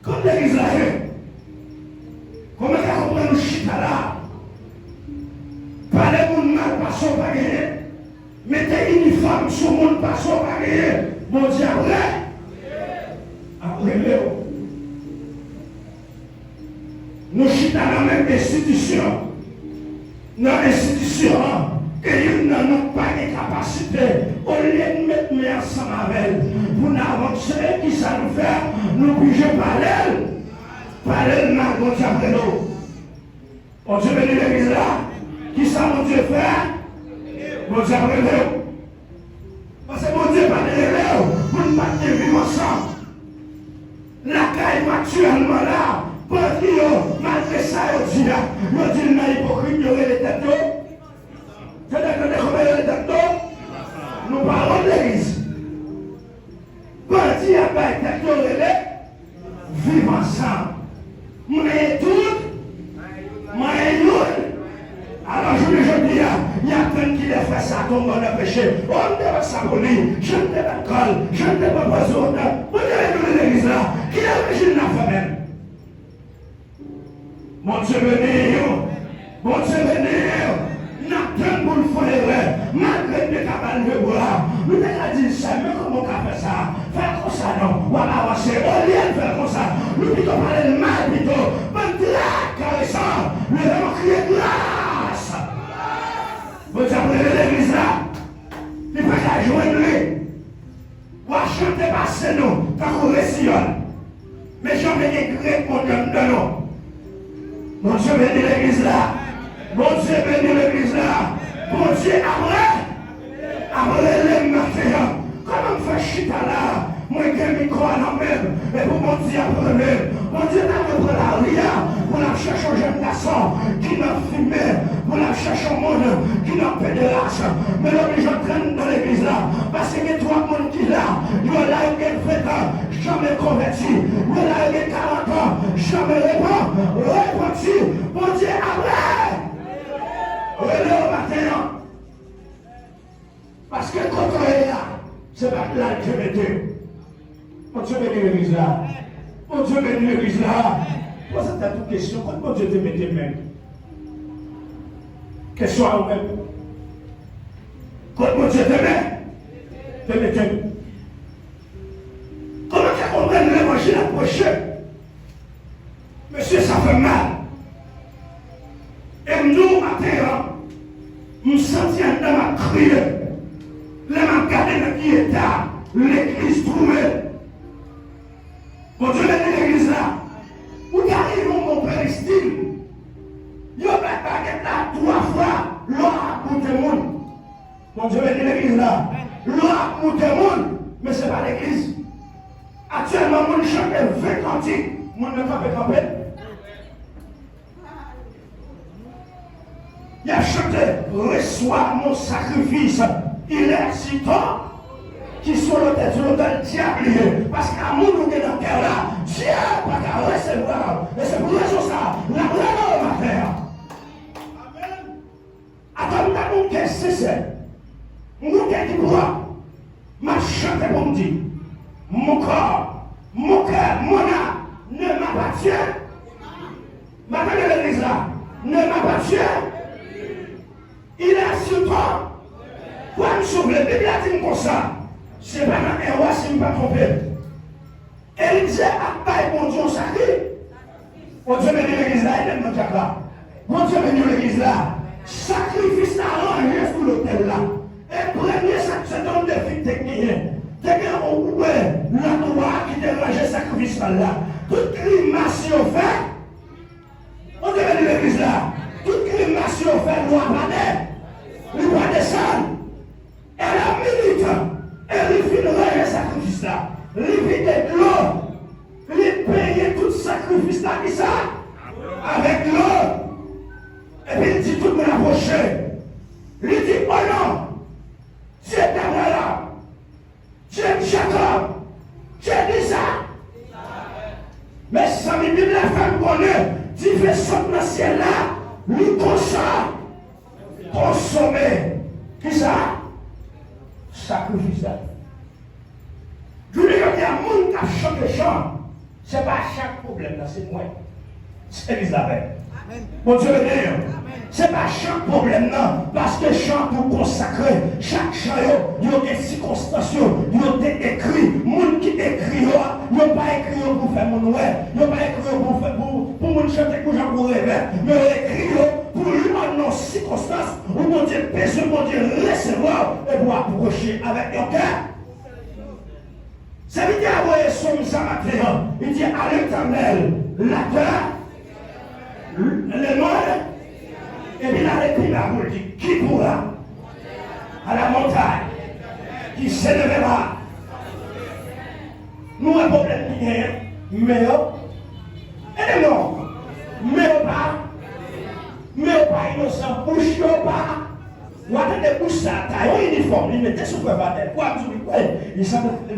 Comme l'église là, comment on comprend nous chita là? Pas les gens mal passent pas gagner. Mettez uniforme sur le monde passent pas gagner. Mon Dieu, après Léo. Nous chita dans la même institution. Dans l'institution, et nous n'avons pas de capacité, au lieu de mettre nous ensemble avec elle, pour nous avancer, qui ça nous fait, nous bouger par elle. Par elle, mon Dieu, après nous. Mon Dieu, béni l'église là, qui ça mon Dieu fait? Mon Dieu, après nous. Parce que mon Dieu, pas de l'élève, pour nous battre vivre ensemble. La caille actuellement là, pour dire, malgré ça, il dit là, il dit là, hypocrite, il y aurait les têtes d'eau. Vous entendez comment il y a les têtes d'eau? Nous parlons de l'église. Pour dire, il y a les têtes d'eau, vivre ensemble. Nous sommes tous, moi et nous. Alors je dis, il y a plein qui les fait ça, tombe dans le péché. On ne peut pas s'abonner, je ne peux pas colle, je ne peux pas poison. Vous avez l'église là, qui est l'origine de la famille. Mon Dieu béni, mon Dieu béni, n'attends pour le faire, malgré que tu as le bois, nous t'avons dit ça, mais comment on a fait ça? Faire comme ça, non? On va avancer, au lieu de faire comme ça, nous plutôt parler de mal, plutôt, même de la caressant, nous allons crier grâce. Vous avez l'église là, il faut qu'à joindre lui, ou à chanter passer nous, quand on récillonne, mais jamais des grecs pour de nous. Mon Dieu bénit l'église là. Mon Dieu bénit l'église là. Mon Dieu après les matins. Comment faire chita là? Moi qui ai mis quoi dans même. Et pour mon Dieu après mon Dieu n'a pas la ria. Pour la chercher un jeune garçon qui n'a fumé. Pour la chercher un monde qui n'a pas de race. Mais là, je traîne dans l'église là. Parce que les trois monde qui là. Il y a là qui est fait jamais converti. Il y a là qui est 40 ans. Jamais repenti. Mon Dieu après. Relève au matin. Parce que quand on est là, c'est pas là que je m'étais. Mon Dieu bénit l'église là. Mon Dieu bénit l'église là. Pose ta toute question. Quand mon Dieu te mettait même. Question à vous-même. Quand mon Dieu te met, te mettait. Comment tu comprends l'évangile approché? Monsieur, ça fait mal. Et nous, matin, nous sentions dans ma criée. Là, m'a gardé dans qui état l'église trouvée. Mon Dieu, l'église là. Où arrive mon péristyle? Il y a pas de là 3 fois. L'eau a coûté le monde. Mon Dieu, l'église là. L'eau a coûté le monde. Mais ce n'est pas l'église. Actuellement, mon chante 20 cantiques. Mon ne peut pas camper. Il a chanté, reçois mon sacrifice. Il est si tôt qui sont l'autel diable. Parce qu'à mon nous est dans le cœur là, Dieu n'a pas qu'à recevoir. Et c'est pour raison ça, la gloire va faire. Amen. Attends, mon cœur, c'est mon cœur qui croit. Ma chante pour me dire, mon corps, mon cœur, mon âme ne m'appartient. Madame de l'église là, ne m'appartient. Il est sur toi. Pour me sauver, la Bible a dit comme ça. C'est pas un roi si je ne me pas trompé. Elle disait, à taille, mon Dieu, sacré. Mon Dieu bénit l'église là, il est dans le diable là. Mon Dieu bénit l'église là. Sacrifice là, rangé sous l'autel là. Et premier, c'est un homme de filles techniques. Dès qu'on voit la loi qui dérange sacrifice là, toute climation fait. Mon Dieu bénit l'église là. Toute climation fait, loi pas d'aide. Il va descendre. Et la minute, elle finira le sacrifice là. Il vide de l'eau. Il paye tout sacrifice là, qui ça? Avec l'eau. Et puis il dit tout le monde approché. Il dit, oh non, Dieu est là. Dieu est Jacob. Dieu dit ça. Mais ça me dit la femme connaît. Dieu fait sortir dans le ciel là. Lui consommer. Qui ça? Sacrifice. Je lui dis, il y a un monde qui a chanté chant. Ce n'est pas chaque problème, c'est moi. C'est Elisabeth. Bon Dieu béni. Ce n'est pas chaque problème, non. Parce que chant pour consacrer, chaque chant, il y a des circonstances, il y a des écrits. Les gens qui écrivent, ils n'ont pas écrit pour faire mon ouais. Ils n'ont pas écrit pour mon chanter pour Jean pour rêver. Mais ils écrivent pour lui dans circonstances où mon Dieu péché, mon Dieu recevoir et pour approcher avec un cœur. Ça veut dire envoyer son matin. Il dit à l'Éternel, la terre, le monde, et puis il a repris la boule, dit qui pourra à la montagne, qui s'élèvera. Nous avons un problème qui est, mais et non, mais pas innocent, bouche pas. Ou attendez bouche ça, taille, uniforme, il mettait sur le bâtiment, quoi, il s'en fait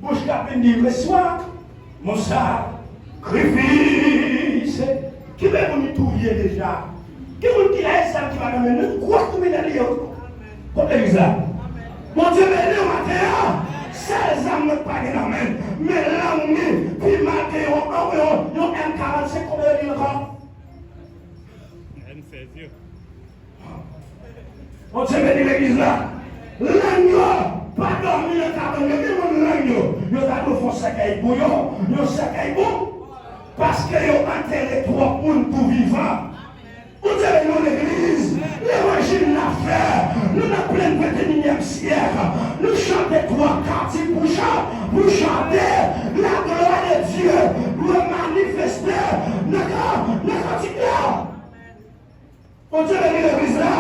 bouche capine dit, mais soit, mon sacrifice, qui va vous trouver déjà? Qui vous dit là, ça qui va nous mener? Quoi que vous m'avez dit? Comme l'église là. Mon Dieu, mais le matin, ces âmes ne pas dans même. Mais l'ennemi, puis matin, on M45, combien de livres? M16. Mon Dieu, mais l'église là. L'agneau. Pas dormir le cabane, mais l'agneau. Ils ont fait un sacaille bouillon, ils ont sacaille bon. Parce qu'ils ont enterré trois pour vivant. Vous avez dans l'église, l'évangile l'a fait. Nous sommes plein de 21e siècle. Nous chantons trois cantiques pour chanter la gloire de Dieu, pour manifester notre cantique là. Vous avez l'église là.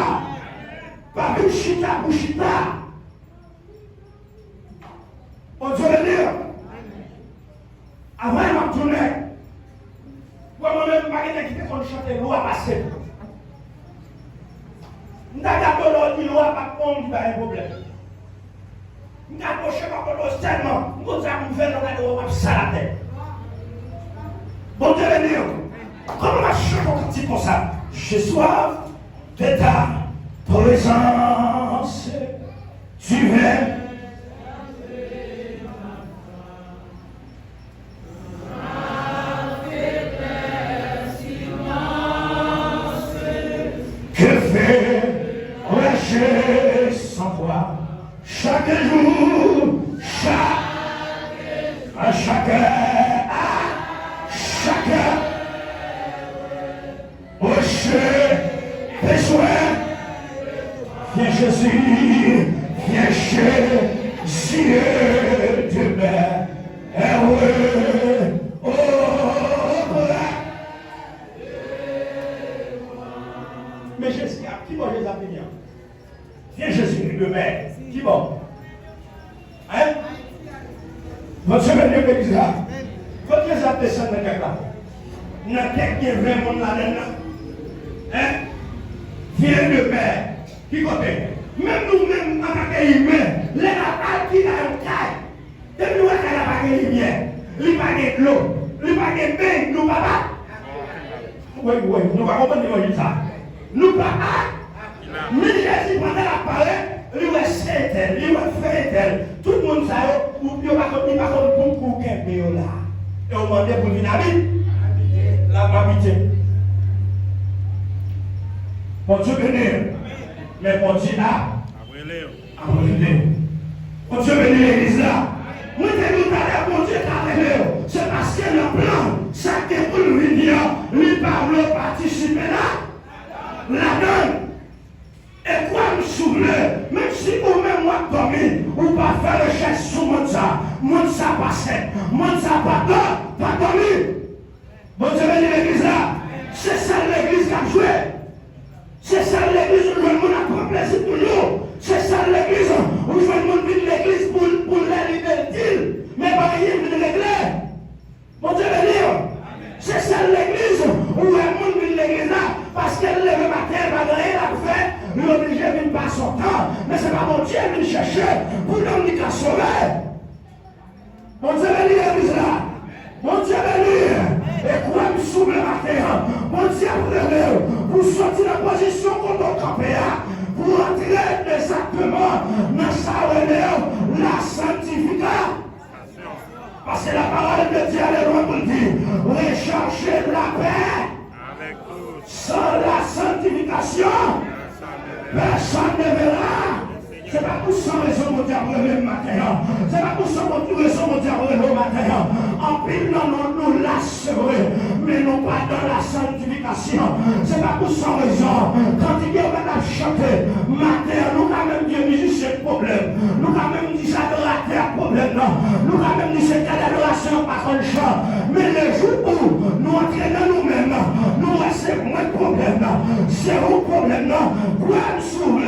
Pas bouchita. On Dieu le dire. Avant de m'entourner, moi-même, je n'ai pas chanter loi passée. Je n'ai pas dit loi pas contre un problème. Je n'ai pas cherché tellement. Je n'ai pas fait la tête. Bon Dieu le dire. Comment on chante un petit comme ça? J'ai soif de ta présence. Tu viens. Sans toi, chaque jour, besoin, viens Jésus, viens Jésus, demain, heureux, mais Jésus, qui va les appeler? Viens Jésus, le maire. Qui bon? Hein? Votre semaine de l'église là. Votre les appelés ça dans quelqu'un là. Il y a quelqu'un vraiment là-dedans. Hein? Viens le maire. Qui côté? Même nous-mêmes, en tant qu'humains, les attaques qui ont un caille. Et nous, on n'a pas de lumière. Il n'y a pas de l'eau. Il n'y a pas de bain. Nous, papa. Oui, nous ne pouvons pas dire ça. Nous, papa. Mais Jésus, pendant la parole, il va faire il va faire tout le monde sait, il va comme pour couper là. Et on demande pour venir la gravité. Bon Dieu béni, mais bon Dieu là, bon Dieu béni l'église là. Moi, je dis que bon Dieu c'est parce que le plan, ça qui est pour lui dire, lui parle, participer là, la donne. Et quoi me souvenir, même si vous-même moi dormi, ou pas faire le geste sur mon ça passait, mon ça pas dormi. Bon Dieu béni l'église là, c'est ça l'église qui a joué. C'est ça l'église où le monde a pris plaisir pour nous. C'est ça l'église où le monde vit l'église pour la liberté. Mais pas rien de l'église. Bon Dieu béni. C'est ça l'église où le monde vit l'église là. Parce qu'elle le matin, elle va rien à faire. L'obligé de venir par son temps. Mais ce n'est pas mon Dieu qui vient chercher pour l'homme qui a sauvé. Mon Dieu béni l'église là. Mon Dieu béni. Et quoi me souffle le matin. Mon Dieu pour sortir de la position qu'on doit camper. Pour entrer exactement dans sa relève, la sanctification. Parce que la parole de Dieu est loin pour dire, recherchez la paix. Sans la sanctification, personne ne verra. Ce n'est pas pour ça raison mon Dieu pour le matin. Ce n'est pas pour ça raison mon Dieu pour le matin. En pile, nous lâcherons, mais non pas dans la sanctification. Ce n'est pas pour ça raison. Quand il y a un chanter, matin, nous quand même Dieu musicien problème. Nous quand même dit adorateur problème. Nous quand même dit c'est l'adoration par contre chant. Mais le jour où nous entraînons nous-mêmes, nous restons moins de problème. C'est un problème. Quoi nous